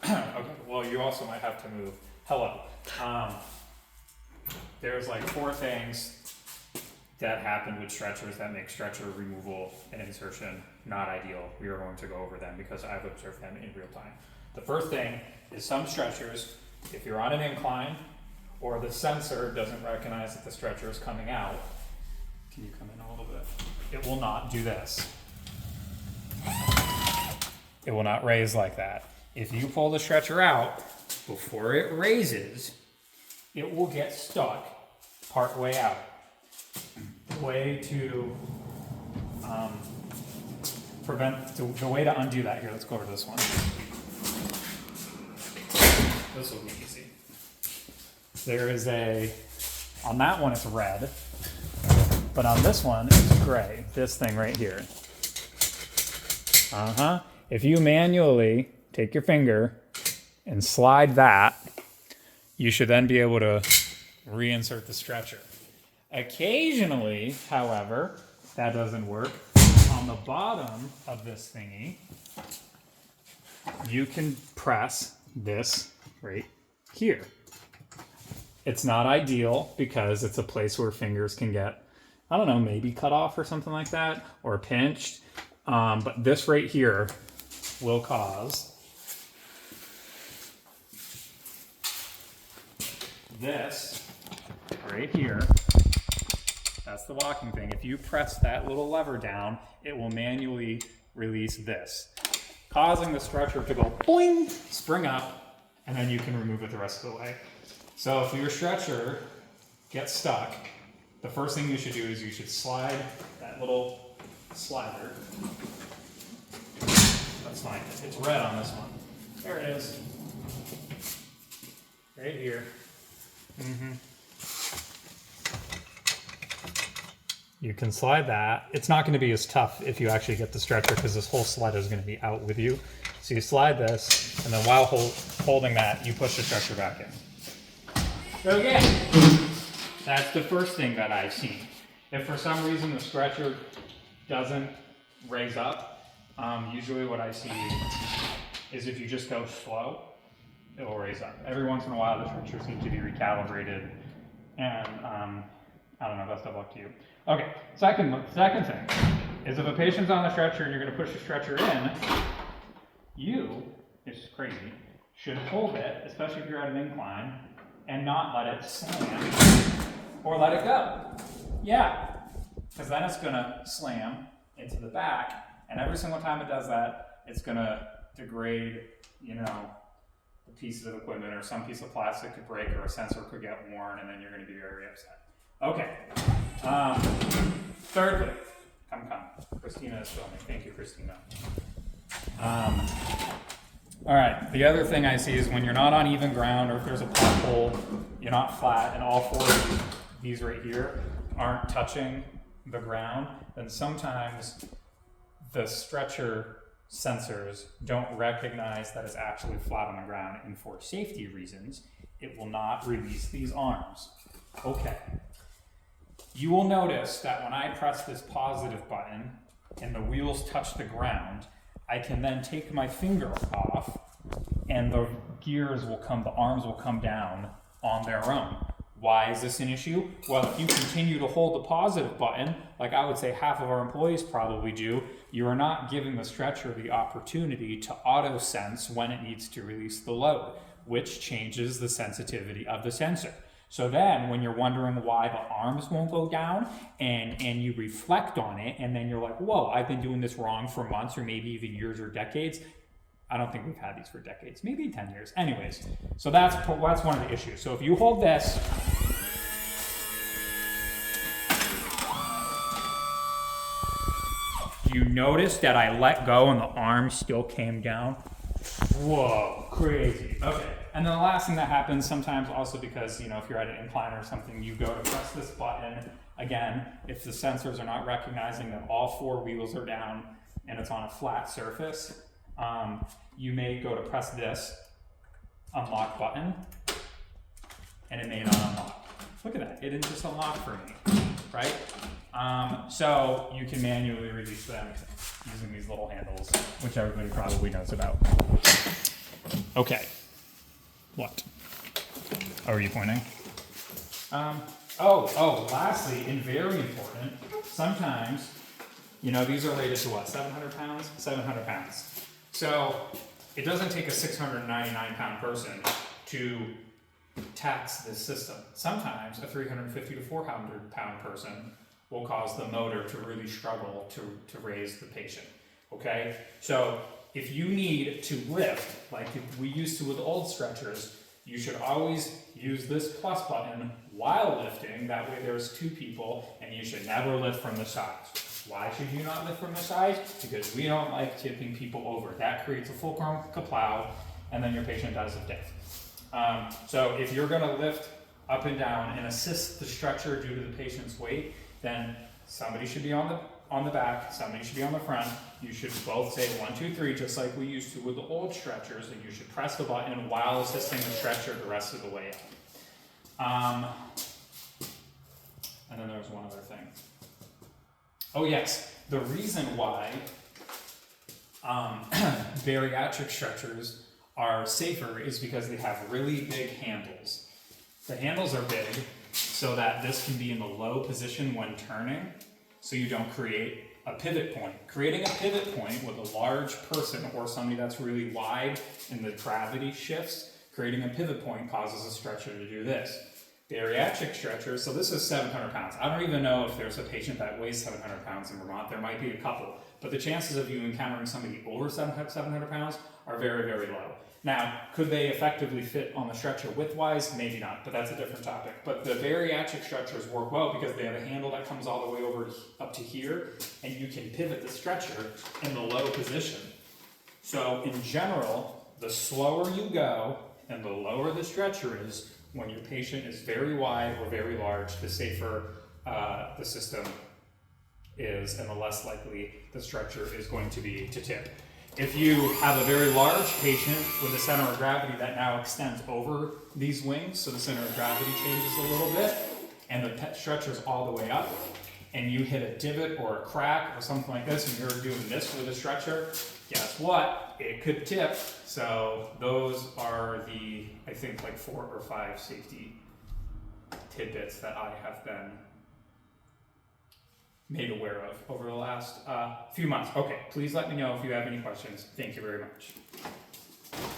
Okay, well, you also might have to move. Hello. There's like 4 things that happen with stretchers that make stretcher removal and insertion not ideal. We are going to go over them because I've observed them in real time. The first thing is some stretchers, if you're on an incline or the sensor doesn't recognize that the stretcher is coming out, can you come in a little bit? It will not do this. It will not raise like that. If you pull the stretcher out before it raises, it will get stuck part way out. The way to the way to undo that, here, let's go over this one. This will be easy. There is on that one it's red, but on this one it's gray, this thing right here. If you manually take your finger and slide that, you should then be able to reinsert the stretcher. Occasionally, however, that doesn't work. On the bottom of this thingy, you can press this right here. It's not ideal because it's a place where fingers can get, I don't know, maybe cut off or something like that, or pinched. But this right here will cause this right here. That's the walking thing. If you press that little lever down, it will manually release this, causing the stretcher to go boing, spring up, and then you can remove it the rest of the way. So if your stretcher gets stuck, the first thing you should do is you should slide that little slider. That's fine. It's red on this one. There it is. Right here. You can slide that. It's not going to be as tough if you actually get the stretcher because this whole sled is going to be out with you. So you slide this, and then while holding that, you push the stretcher back in. So again, that's the first thing that I've seen. If for some reason the stretcher doesn't raise up, usually what I see is if you just go slow, it will raise up. Every once in a while, the stretchers need to be recalibrated, and I don't know, best of luck to you. Okay, second thing is if a patient's on the stretcher and you're going to push the stretcher in, this is crazy, should hold it, especially if you're at an incline, and not let it slam or let it go. Yeah, because then it's going to slam into the back, and every single time it does that, it's going to degrade, the pieces of equipment, or some piece of plastic could break, or a sensor could get worn, and then you're going to be very upset. Okay. Thirdly, come. Christina is filming. Thank you, Christina. All right. The other thing I see is when you're not on even ground, or if there's a pothole, you're not flat, and all 4 of these right here aren't touching the ground, then sometimes the stretcher sensors don't recognize that it's actually flat on the ground, and for safety reasons, it will not release these arms. Okay. You will notice that when I press this positive button and the wheels touch the ground, I can then take my finger off and the arms will come down on their own. Why is this an issue? Well, if you continue to hold the positive button, like I would say half of our employees probably do, you are not giving the stretcher the opportunity to auto-sense when it needs to release the load, which changes the sensitivity of the sensor. So then when you're wondering why the arms won't go down and you reflect on it, and then you're like, whoa, I've been doing this wrong for months or maybe even years or decades. I don't think we've had these for decades, maybe 10 years. Anyways, so that's one of the issues. So if you hold this, you notice that I let go and the arm still came down? Whoa, crazy. Okay. And then the last thing that happens sometimes also because, if you're at an incline or something, you go to press this button. Again, if the sensors are not recognizing that all 4 wheels are down and it's on a flat surface, you may go to press this unlock button and it may not unlock. Look at that, it didn't just unlock for me, right? So you can manually release them using these little handles, which everybody probably knows about. Okay. What? Oh, are you pointing? Lastly, and very important, sometimes, you know, these are rated to what, 700 pounds? 700 pounds. So it doesn't take a 699 pound person to tax this system. Sometimes a 350 to 400 pound person will cause the motor to really struggle to raise the patient, okay? So if you need to lift, like we used to with old stretchers, you should always use this plus button while lifting. That way there's two people, and you should never lift from the sides. Why should you not lift from the sides? Because we don't like tipping people over. That creates a full kaplow, and then your patient dies of death. So if you're gonna lift up and down and assist the stretcher due to the patient's weight, then somebody should be on the back, somebody should be on the front. You should both say 1, 2, 3, just like we used to with the old stretchers, and you should press the button while assisting the stretcher the rest of the way up. And then there was one other thing. Oh yes, the reason why bariatric stretchers are safer is because they have really big handles. The handles are big so that this can be in the low position when turning, so you don't create a pivot point. Creating a pivot point with a large person or somebody that's really wide and the gravity shifts, creating a pivot point causes a stretcher to do this. Bariatric stretchers, so this is 700 pounds. I don't even know if there's a patient that weighs 700 pounds in Vermont. There might be a couple, but the chances of you encountering somebody over 700 pounds are very, very low. Now, could they effectively fit on the stretcher width-wise? Maybe not, but that's a different topic. But the bariatric stretchers work well because they have a handle that comes all the way over up to here, and you can pivot the stretcher in the low position. So in general, the slower you go and the lower the stretcher is, when your patient is very wide or very large, the safer the system is, and the less likely the stretcher is going to be to tip. If you have a very large patient with a center of gravity that now extends over these wings, so the center of gravity changes a little bit, and the stretcher's all the way up, and you hit a divot or a crack or something like this, and you're doing this with a stretcher, guess what? It could tip. So those are the, I think, like 4 or 5 safety tidbits that I have been made aware of over the last few months. Okay, please let me know if you have any questions. Thank you very much.